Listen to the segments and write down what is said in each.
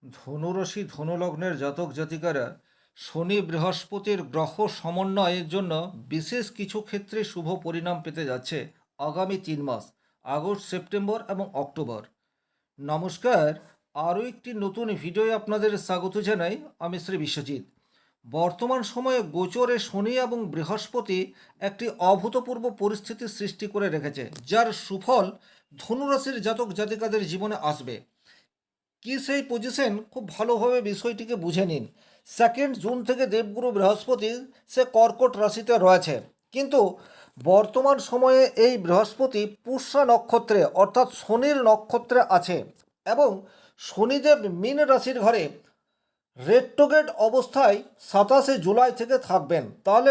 ধনুরাশি ধনুলগ্নের জাতক জাতিকারা শনি বৃহস্পতির গ্রহ সমন্বয়ের জন্য বিশেষ কিছু ক্ষেত্রে শুভ পরিণাম পেতে যাচ্ছে আগামী 3 মাস, আগস্ট, সেপ্টেম্বর এবং অক্টোবর। নমস্কার, আরও একটি নতুন ভিডিওয় আপনাদের স্বাগত জানাই। আমি শ্রী বিশ্বজিৎ। বর্তমান সময়ে গোচরে শনি এবং বৃহস্পতি একটি অভূতপূর্ব পরিস্থিতির সৃষ্টি করে রেখেছে, যার সুফল ধনুরাশির জাতক জাতিকাদের জীবনে আসবে। কি সেই পজিশন, খুব ভালোভাবে বিষয়টিকে বুঝে নিন। 2 জুন থেকে দেবগুরু বৃহস্পতি সে কর্কট রাশিতে রয়েছে, কিন্তু বর্তমান সময়ে এই বৃহস্পতি পুষ্যা নক্ষত্রে অর্থাৎ শনির নক্ষত্রে আছে এবং শনিদেব মীন রাশির ঘরে রেট্রোগেট অবস্থায় 27 জুলাই থেকে থাকবেন। তাহলে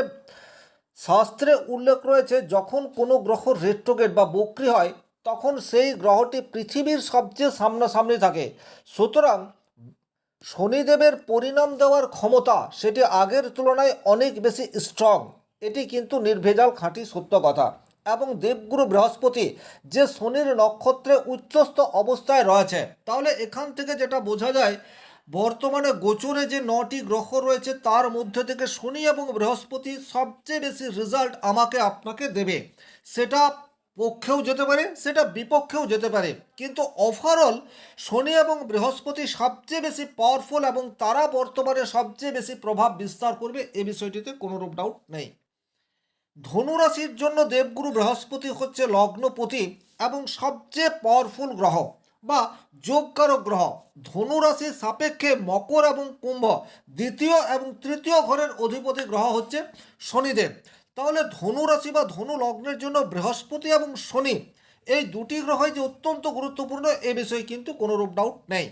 শাস্ত্রে উল্লেখ রয়েছে, যখন কোনো গ্রহ রেট্রোগেট বা বক্রী হয় তখন সেই গ্রহটি পৃথিবীর সবচেয়ে সামনাসামনি থাকে। সুতরাং শনিদেবের পরিণাম দেওয়ার ক্ষমতা সেটি আগের তুলনায় অনেক বেশি স্ট্রং। এটি কিন্তু নির্ভেজাল খাঁটি সত্য কথা। এবং দেবগুরু বৃহস্পতি যে শনির নক্ষত্রে উচ্চস্থ অবস্থায় রয়েছে, তাহলে এখান থেকে যেটা বোঝা যায়, বর্তমানে গোচরে যে 9টি গ্রহ রয়েছে তার মধ্যে থেকে শনি এবং বৃহস্পতি সবচেয়ে বেশি রেজাল্ট আমাকে আপনাকে দেবে। সেটা পক্ষেও যেতে পারে, সেটা বিপক্ষেও যেতে পারে, কিন্তু ওভারঅল শনি এবং বৃহস্পতি সবচেয়ে বেশি পাওয়ারফুল এবং তারা বর্তমানে সবচেয়ে বেশি প্রভাব বিস্তার করবে, এ বিষয়টিতে কোনোরূপ ডাউট নেই। ধনুরাশির জন্য দেবগুরু বৃহস্পতি হচ্ছে লগ্নপতি এবং সবচেয়ে পাওয়ারফুল গ্রহ বা যোগকারক গ্রহ। ধনুরাশির সাপেক্ষে মকর এবং কুম্ভ দ্বিতীয় এবং তৃতীয় ঘরের অধিপতি গ্রহ হচ্ছে শনিদেব। তাহলে ধনুরাশি বা ধনু লগ্নের জন্য বৃহস্পতি এবং শনি এই দুটি গ্রহই যে অত্যন্ত গুরুত্বপূর্ণ, এ বিষয়ে কিন্তু কোনোরূপ ডাউট নেই।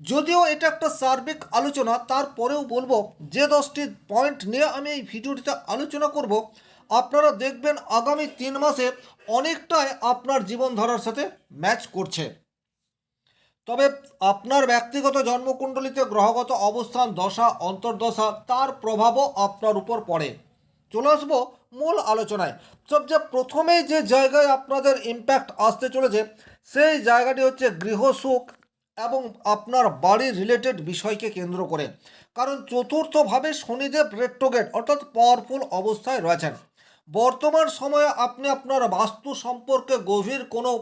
যদিও এটা একটা সার্বিক আলোচনা, তারপরেও বলবো যে 10টি পয়েন্ট নিয়ে আমি এই ভিডিওটিতে আলোচনা করব, আপনারা দেখবেন আগামী 3 মাসে অনেকটাই আপনার জীবনধারার সাথে ম্যাচ করছে। তবে আপনার ব্যক্তিগত জন্মকুণ্ডলিতে গ্রহগত অবস্থান, দশা, অন্তর্দশা, তার প্রভাবও আপনার উপর পড়ে। চলে আসবো মূল আলোচনায়। সবচেয়ে প্রথমে যে জায়গায় আপনাদের ইম্প্যাক্ট আসতে চলেছে সেই জায়গাটি হচ্ছে গৃহসুখ এবং আপনার বাড়ির রিলেটেড বিষয়কে কেন্দ্র করে। কারণ চতুর্থভাবে শনিদেব রেট্রোগেট অর্থাৎ পাওয়ারফুল অবস্থায় রয়েছেন। বর্তমান সময়ে আপনি আপনার বাস্তু সম্পর্কে গভীর কোনো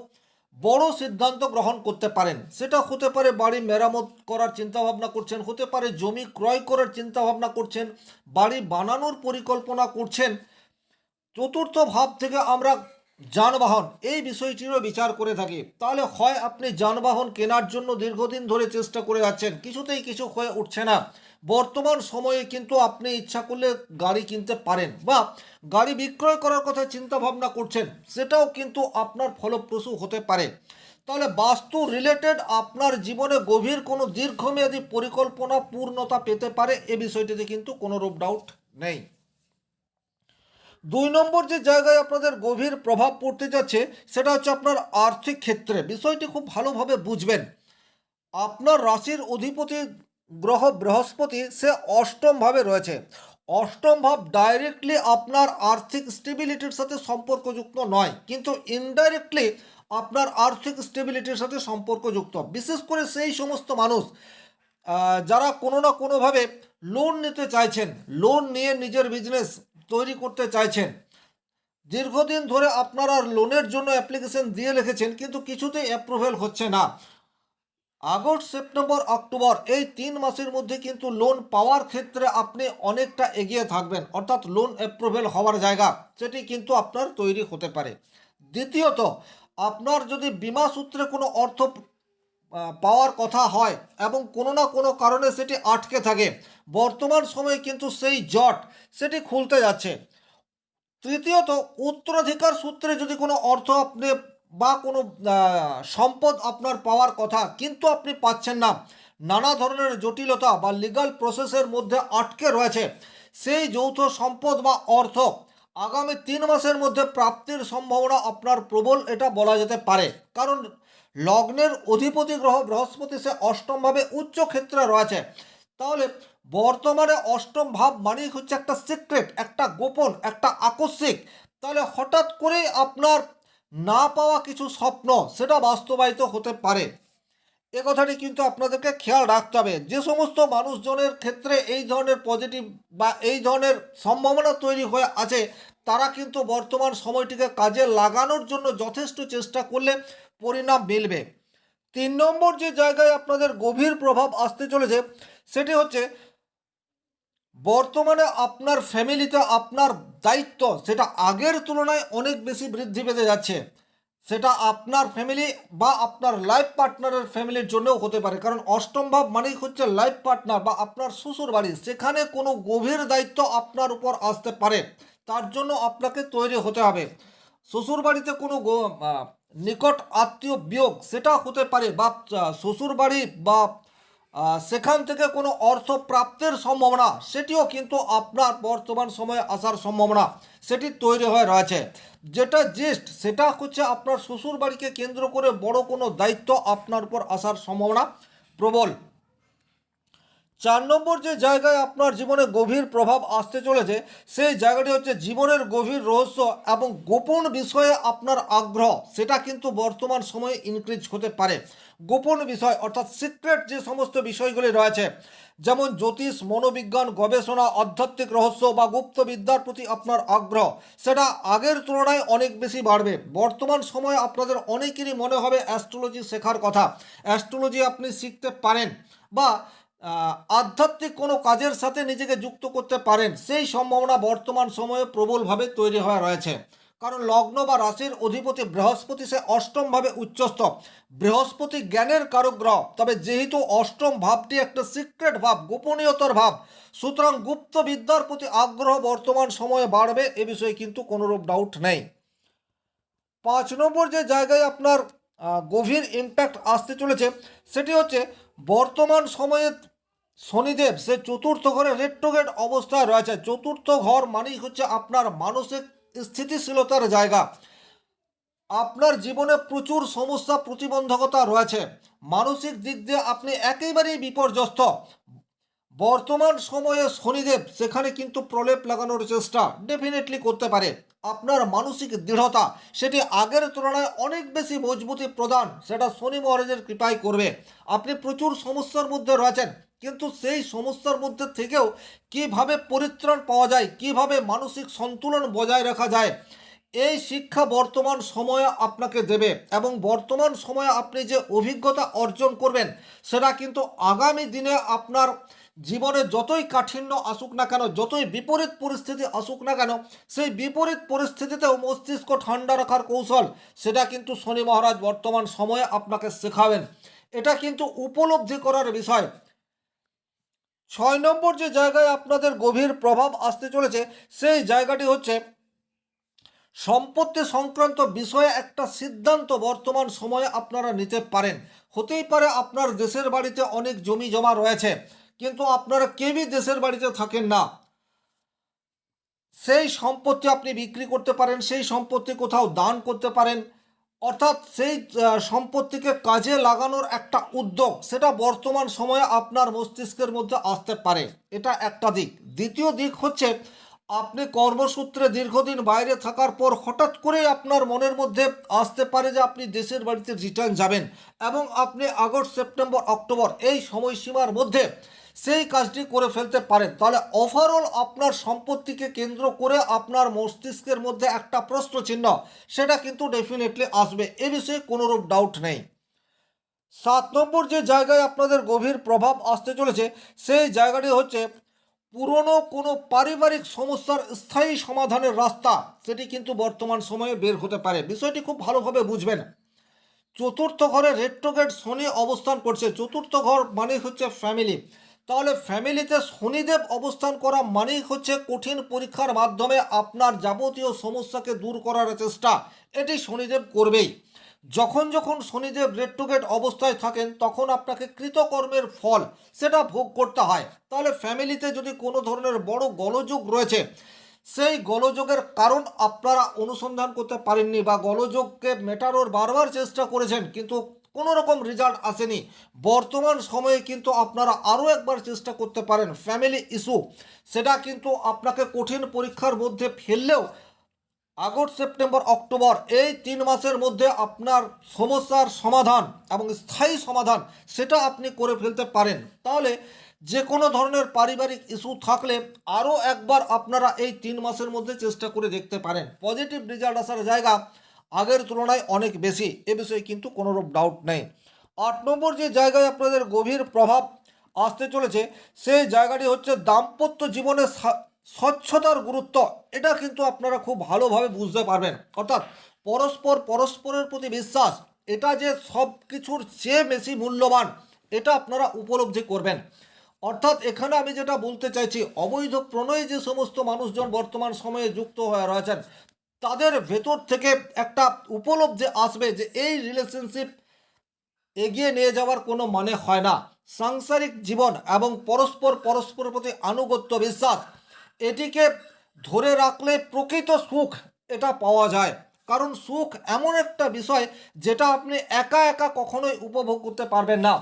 বড় সিদ্ধান্ত গ্রহণ করতে পারেন। সেটা হতে পারে বাড়ি মেরামত করার চিন্তাভাবনা করছেন, হতে পারে জমি ক্রয় করার চিন্তাভাবনা করছেন, বাড়ি বানানোর পরিকল্পনা করছেন। চতুর্থ ভাব থেকে আমরা যানবাহন এই বিষয়টিরও বিচার করে থাকি। তাহলে হয় আপনি যানবাহন কেনার জন্য দীর্ঘদিন ধরে চেষ্টা করে যাচ্ছেন, কিছুতেই কিছু হয়ে উঠছে না। বর্তমান সময়ে কিন্তু আপনি ইচ্ছা করলে গাড়ি কিনতে পারেন, বা গাড়ি বিক্রয় করার কথা চিন্তা ভাবনা করছেন, সেটাও কিন্তু আপনার ফলপ্রসূ হতে পারে। তাহলে বাস্তু রিলেটেড আপনার জীবনে গভীর কোনো দীর্ঘমেয়াদী পরিকল্পনা পূর্ণতা পেতে পারে, এ বিষয়টিতে কিন্তু কোনোরূপ ডাউট নেই। 2 নম্বর যে জায়গায় আপনাদের গভীর প্রভাব পড়তে যাচ্ছে সেটা হচ্ছে আপনার আর্থিক ক্ষেত্রে। বিষয়টি খুব ভালোভাবে বুঝবেন। আপনার রাশির অধিপতি গ্রহ বৃহস্পতি সে অষ্টমভাবে রয়েছে। অষ্টম ভাব ডাইরেক্টলি আপনার আর্থিক স্টেবিলিটির সাথে সম্পর্কযুক্ত নয়, কিন্তু ইনডাইরেক্টলি আপনার আর্থিক স্টেবিলিটির সাথে সম্পর্কযুক্ত। বিশেষ করে সেই সমস্ত মানুষ যারা কোনো না কোনোভাবে লোন নিতে চাইছেন, লোন নিয়ে নিজের বিজনেস তৈরি করতে চাইছেন। দীর্ঘদিন ধরে আপনারা লোনের জন্য অ্যাপ্লিকেশন দিয়ে রেখেছেন, কিন্তু কিছুতেই অ্যাপ্রুভেল হচ্ছে না। আগস্ট, সেপ্টেম্বর, অক্টোবর এই 3 মাসের মধ্যে কিন্তু লোন পাওয়ার ক্ষেত্রে আপনি অনেকটা এগিয়ে থাকবেন, অর্থাৎ লোন অ্যাপ্রুভেল হওয়ার জায়গা সেটি কিন্তু আপনার তৈরি হতে পারে। দ্বিতীয়ত, আপনার যদি বিমা সূত্রে কোনো অর্থ পাওয়ার কথা হয় এবং কোনো না কোনো কারণে সেটি আটকে থাকে, বর্তমান সময়ে কিন্তু সেই জট সেটি খুলতে যাচ্ছে। তৃতীয়ত, উত্তরাধিকার সূত্রে যদি কোনো অর্থ আপনি বা কোনো সম্পদ আপনার পাওয়ার কথা কিন্তু আপনি পাচ্ছেন না, নানা ধরনের জটিলতা বা লিগাল প্রসেসের মধ্যে আটকে রয়েছে, সেই যৌথ সম্পদ বা অর্থ আগামী 3 মাসের মধ্যে প্রাপ্তির সম্ভাবনা আপনার প্রবল, এটা বলা যেতে পারে। কারণ লগ্নের অধিপতি গ্রহ বৃহস্পতি সে অষ্টমভাবে উচ্চ ক্ষেত্রে রয়েছে। তাহলে বর্তমানে অষ্টম ভাব মানেই হচ্ছে একটা সিক্রেট, একটা গোপন, একটা আকস্মিক। তাহলে হঠাৎ করেই আপনার না পাওয়া কিছু স্বপ্ন সেটা বাস্তবায়িত হতে পারে। এ কথাটি কিন্তু আপনাদেরকে খেয়াল রাখতে হবে। যে সমস্ত মানুষজনের ক্ষেত্রে এই ধরনের পজিটিভ বা এই ধরনের সম্ভাবনা তৈরি হয়ে আছে, তারা কিন্তু বর্তমান সময়টিকে কাজে লাগানোর জন্য যথেষ্ট চেষ্টা করলে পরিণাম মিলবে। 3 নম্বর যে জায়গায় আপনাদের গভীর প্রভাব আসতে চলেছে, সেটি হচ্ছে বর্তমানে আপনার ফ্যামিলিতে আপনার দায়িত্ব সেটা আগের তুলনায় অনেক বেশি বৃদ্ধি পেতে যাচ্ছে। সেটা আপনার ফ্যামিলি বা আপনার লাইফ পার্টনারের ফ্যামিলির জন্যও হতে পারে, কারণ অষ্টম ভাব মানেই হচ্ছে লাইফ পার্টনার বা আপনার শ্বশুর বাড়ি। সেখানে কোনো গভীর দায়িত্ব আপনার উপর আসতে পারে, তার জন্য আপনাকে তৈরি হতে হবে। শ্বশুর বাড়িতে কোনো নিকট আত্মীয় বিয়োগ সেটা হতে পারে, বা শ্বশুর বাড়ি বা সেখান থেকে কোনো অর্থ প্রাপ্তির সম্ভাবনা সেটিও কিন্তু আপনার বর্তমান সময়ে আসার সম্ভাবনা সেটি তৈরি হয়ে রয়েছে। যেটা জিস্ট সেটা হচ্ছে আপনার শ্বশুর বাড়িকে কেন্দ্র করে বড় কোনো দায়িত্ব আপনার উপর আসার সম্ভাবনা প্রবল। 4 নম্বর যে জায়গায় আপনার জীবনে গভীর প্রভাব আসতে চলেছে, সেই জায়গাটি হচ্ছে জীবনের গভীর রহস্য এবং গোপন বিষয়ে আপনার আগ্রহ সেটা কিন্তু বর্তমান সময়ে ইনক্রিজ হতে পারে। গোপন বিষয় অর্থাৎ সিক্রেট যে সমস্ত বিষয়গুলি রয়েছে, যেমন জ্যোতিষ, মনোবিজ্ঞান, গবেষণা, আধ্যাত্মিক রহস্য বা গুপ্ত বিদ্যার প্রতি আপনার আগ্রহ সেটা আগের তুলনায় অনেক বেশি বাড়বে। বর্তমান সময়ে আপনাদের অনেকেরই মনে হবে অ্যাস্ট্রোলজি শেখার কথা, অ্যাস্ট্রোলজি আপনি শিখতে পারেন বা আধ্যাত্মিক কোনো কাজের সাথে নিজেকে যুক্ত করতে পারেন, সেই সম্ভাবনা বর্তমান সময়ে প্রবলভাবে তৈরি হয়ে রয়েছে। কারণ লগ্ন বা রাশির অধিপতি বৃহস্পতি সে অষ্টমভাবে উচ্চস্থ। বৃহস্পতি জ্ঞানের কারক গ্রহ, তবে যেহেতু অষ্টম ভাবটি একটা সিক্রেট ভাব, গোপনীয়তার ভাব, সুতরাং গুপ্ত বিদ্যার প্রতি আগ্রহ বর্তমান সময়ে বাড়বে, এ বিষয়ে কিন্তু কোনোরূপ ডাউট নেই। 5 নম্বর যে জায়গায় আপনার গভীর ইম্প্যাক্ট আসতে চলেছে, সেটি হচ্ছে বর্তমান সময়ে শনিদেব সে চতুর্থ ঘরে রেট্রোগেট অবস্থায় রয়েছে। চতুর্থ ঘর মানেই হচ্ছে আপনার মানসিক স্থিতিশীলতার জায়গা। আপনার জীবনে প্রচুর সমস্যা প্রতিবন্ধকতা রয়েছে, মানসিক দিক দিয়ে আপনি একেবারেই বিপর্যস্ত। বর্তমান সময়ে শনিদেব সেখানে কিন্তু প্রলেপ লাগানোর চেষ্টা ডেফিনেটলি করতে পারে। আপনার মানসিক দৃঢ়তা সেটি আগের তুলনায় অনেক বেশি মজবুতি প্রদান সেটা শনি মহারাজের কৃপায় করবে। আপনি প্রচুর সমস্যার মধ্যে রয়েছেন, কিন্তু সেই সমস্যার মধ্যে থেকেও কিভাবে পরিত্রাণ পাওয়া যায়, কিভাবে মানসিক সন্তুলন বজায় রাখা যায়, এই শিক্ষা বর্তমান সময়ে আপনাকে দেবে। এবং বর্তমান সময়ে আপনি যে অভিজ্ঞতা অর্জন করবেন সেটা কিন্তু আগামী দিনে আপনার জীবনে যতই কাঠিন্য আসুক না কেন, যতই বিপরীত পরিস্থিতি আসুক না কেন, সেই বিপরীত পরিস্থিতিতেও মস্তিষ্ক ঠান্ডা রাখার কৌশল সেটা কিন্তু শনি মহারাজ বর্তমান সময়ে আপনাকে শেখাবেন। এটা কিন্তু উপলব্ধি করার বিষয়। 6 নম্বর যে জায়গায় আপনাদের গভীর প্রভাব আসতে চলেছে, সেই জায়গাটি হচ্ছে সম্পত্তি সংক্রান্ত বিষয়ে একটা সিদ্ধান্ত বর্তমান সময়ে আপনারা নিতে পারেন। হতেই পারে আপনার দেশের বাড়িতে অনেক জমি জমা রয়েছে, কিন্তু আপনারা কেউই দেশের বাড়িতে থাকেন না। সেই সম্পত্তি আপনি বিক্রি করতে পারেন, সেই সম্পত্তি কোথাও দান করতে পারেন, অর্থাৎ সেই সম্পত্তিকে কাজে লাগানোর একটা উদ্যোগ সেটা বর্তমান সময়ে আপনার মস্তিষ্কের মধ্যে আসতে পারে। এটা একটা দিক। দ্বিতীয় দিক হচ্ছে আপনি কর্মসূত্রে দীর্ঘদিন বাইরে থাকার পর হঠাৎ করেই আপনার মনের মধ্যে আসতে পারে যে আপনি দেশের বাড়িতে রিটার্ন যাবেন, এবং আপনি আগস্ট, সেপ্টেম্বর, অক্টোবর এই সময়সীমার মধ্যে সেই কাজটি করে ফেলতে পারেন। তাহলে ওভারঅল আপনার সম্পত্তিকে কেন্দ্র করে আপনার মস্তিষ্কের মধ্যে একটা প্রশ্ন চিহ্ন সেটা কিন্তু ডেফিনেটলি আসবে, এ বিষয়ে কোনোরূপ ডাউট নেই। 7 নম্বর যে জায়গায় আপনাদের গভীর প্রভাব আসতে চলেছে, সেই জায়গাটি হচ্ছে পুরনো কোনো পারিবারিক সমস্যার স্থায়ী সমাধানের রাস্তা সেটি কিন্তু বর্তমান সময়ে বের হতে পারে। বিষয়টি খুব ভালোভাবে বুঝবেন। চতুর্থ ঘরে রেট্রোগেট শনি অবস্থান করছে। চতুর্থ ঘর মানেই হচ্ছে ফ্যামিলি। তাহলে ফ্যামিলিতে শনিদেব অবস্থান করা মানেই হচ্ছে কঠিন পরীক্ষার মাধ্যমে আপনার যাবতীয় সমস্যাকে দূর করার চেষ্টা এটি শনিদেব করবেই। যখন যখন শনিদেব রেট্রোগেট অবস্থায় থাকেন তখন আপনাকে কৃতকর্মের ফল সেটা ভোগ করতে হয়। তাহলে ফ্যামিলিতে যদি কোনো ধরনের বড় গোলযোগ রয়েছে, সেই গোলযোগের কারণ আপনারা অনুসন্ধান করতে পারেননি, বা গোলযোগকে মেটানোর বারবার চেষ্টা করেছেন কিন্তু কোনো রকম রেজাল্ট আসেনি, বর্তমান সময়ে কিন্তু আপনারা আরও একবার চেষ্টা করতে পারেন। ফ্যামিলি ইস্যু সেটা কিন্তু আপনাকে কঠিন পরীক্ষার মধ্যে ফেললেও আগস্ট সেপ্টেম্বর অক্টোবর এই 3 মাসের মধ্যে আপনার সমস্যার সমাধান এবং স্থায়ী সমাধান সেটা আপনি করে ফেলতে পারেন। তাহলে যে কোনো ধরনের পারিবারিক ইস্যু থাকলে আরও একবার আপনারা এই 3 মাসের মধ্যে চেষ্টা করে দেখতে পারেন। পজিটিভ রেজাল্ট আসার জায়গা আগের তুলনায় অনেক বেশি, এ বিষয়ে কিন্তু কোনোরূপ ডাউট নেই। 8 নম্বর যে জায়গায় আপনাদের গভীর প্রভাব আসতে চলেছে সেই জায়গাটি হচ্ছে দাম্পত্য জীবনে স্বচ্ছতার গুরুত্ব। এটা কিন্তু আপনারা খুব ভালোভাবে বুঝতে পারবেন। অর্থাৎ পরস্পরের প্রতি বিশ্বাস, এটা যে সব কিছুর চেয়ে বেশি মূল্যবান, এটা আপনারা উপলব্ধি করবেন। অর্থাৎ এখানে আমি যেটা বলতে চাইছি, অবৈধ প্রণয়ে যে সমস্ত মানুষজন বর্তমান সময়ে যুক্ত হয়ে রয়েছেন তাদের ভেতর থেকে একটা উপলব্ধি আসবে যে এই রিলেশনশিপ এগিয়ে নিয়ে যাওয়ার কোনো মানে হয় না। সাংসারিক জীবন এবং পরস্পরের প্রতি আনুগত্য বিশ্বাস, এটিকে ধরে রাখলে প্রকৃত সুখ এটা পাওয়া যায়। কারণ সুখ এমন একটা বিষয় যেটা আপনি একা একা কখনোই উপভোগ করতে পারবেন না।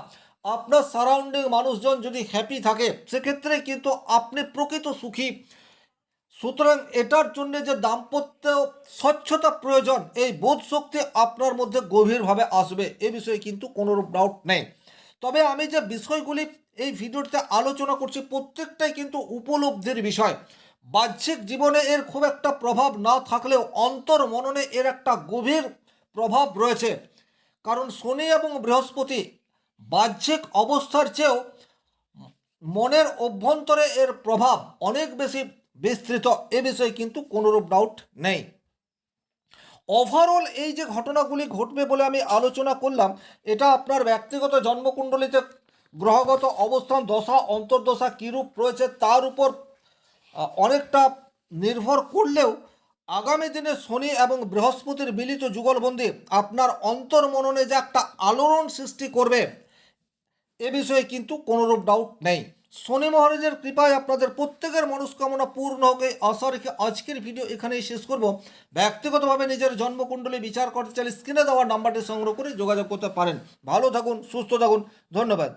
আপনার সারাউন্ডিং মানুষজন যদি হ্যাপি থাকে সেক্ষেত্রে কিন্তু আপনি প্রকৃত সুখী। সুতরাং এটার জন্য যে দাম্পত্য স্বচ্ছতা প্রয়োজন, এই বোধ শক্তি আপনার মধ্যে গভীরভাবে আসবে, এ বিষয়ে কিন্তু কোনোরূপ ডাউট নেই। তবে আমি যে বিষয়গুলি এই ভিডিওতে আলোচনা করছি প্রত্যেকটাই কিন্তু উপলব্ধির বিষয়। বাহ্যিক জীবনে এর খুব একটা প্রভাব না থাকলেও অন্তর মননে এর একটা গভীর প্রভাব রয়েছে। কারণ শনি এবং বৃহস্পতি বাহ্যিক অবস্থার চেয়েও মনের অভ্যন্তরে এর প্রভাব অনেক বেশি বিস্তৃত, এ বিষয়ে কিন্তু কোনোরূপ ডাউট নেই। ওভারঅল এই যে ঘটনাগুলি ঘটবে বলে আমি আলোচনা করলাম, এটা আপনার ব্যক্তিগত জন্মকুণ্ডলিতে গ্রহগত অবস্থান, দশা অন্তর্দশা কীরূপ রয়েছে তার উপর অনেকটা নির্ভর করলেও আগামী দিনে শনি এবং বৃহস্পতির মিলিত যুগলবন্দি আপনার অন্তর্মননে যে একটা আলোড়ন সৃষ্টি করবে, এ বিষয়ে কিন্তু কোনোরূপ ডাউট নেই। শনি মহারাজের কৃপায় আপনাদের প্রত্যেকের মনস্কামনা পূর্ণ হোক এই আশা রেখে আজকের ভিডিও এখানেই শেষ করব। ব্যক্তিগতভাবে নিজের জন্মকুণ্ডলী বিচার করতে চাইলে স্ক্রিনে দেওয়ার নাম্বারটি সংগ্রহ করে যোগাযোগ করতে পারেন। ভালো থাকুন, সুস্থ থাকুন, ধন্যবাদ।